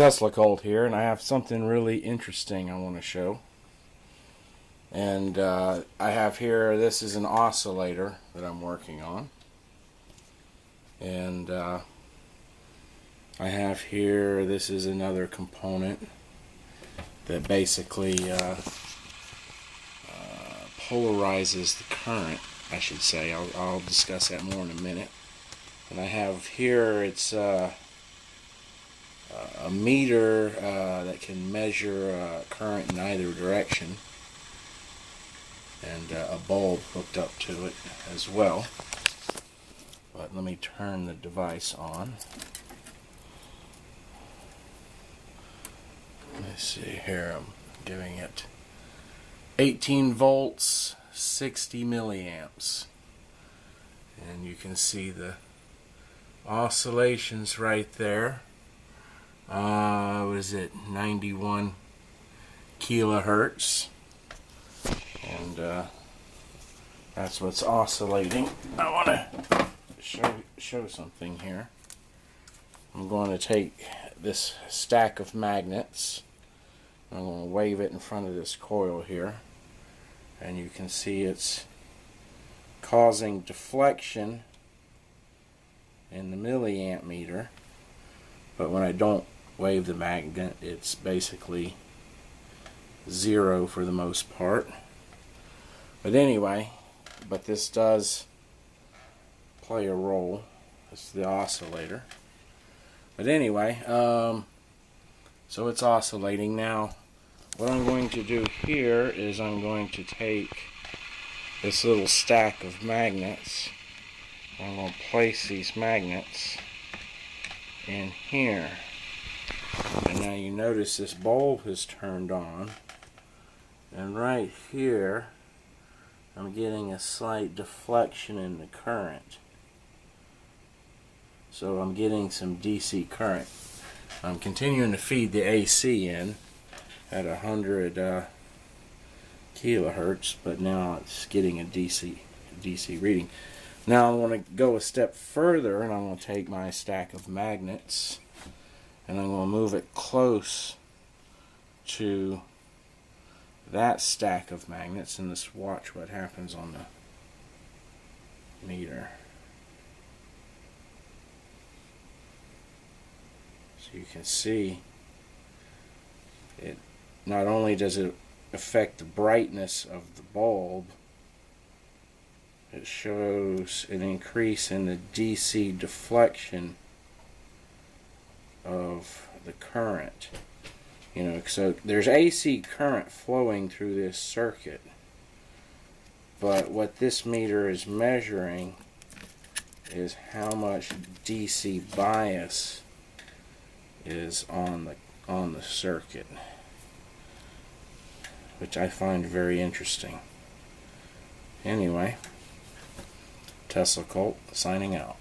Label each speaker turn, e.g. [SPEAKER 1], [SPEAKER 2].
[SPEAKER 1] Tesla Cult here, and I have something really interesting I want to show. And I have here, this is an oscillator that I'm working on. And I have here, this is another component that basically polarizes the current, I should say. I'll discuss that more in a minute. And I have here, it's a meter that can measure current in either direction, and a bulb hooked up to it as well. But let me turn the device on. Let's see here, I'm giving it 18 volts, 60 milliamps, and you can see the oscillations right there. What is it, 91 kilohertz, and that's what's oscillating. I want to show something here. I'm going to take this stack of magnets, I'm going to wave it in front of this coil here, and you can see it's causing deflection in the milliamp meter. But when I don't wave the magnet, it's basically zero for the most part. But anyway, this does play a role. It's the oscillator. But anyway, so it's oscillating. Now, what I'm going to do here is I'm going to take this little stack of magnets. I'm going to place these magnets in here, and now you notice this bulb has turned on, and right here I'm getting a slight deflection in the current, so I'm getting some DC current. I'm continuing to feed the AC in at 100 kilohertz, but now it's getting a DC reading. Now I want to go a step further, and I'm going to take my stack of magnets and I'm going to move it close to that stack of magnets, and just watch what happens on the meter. So you can see it, not only does it affect the brightness of the bulb, it shows an increase in the DC deflection of the current. You know, so there's AC current flowing through this circuit, but what this meter is measuring is how much DC bias is on the circuit, which I find very interesting. Anyway, Tesla Cult signing out.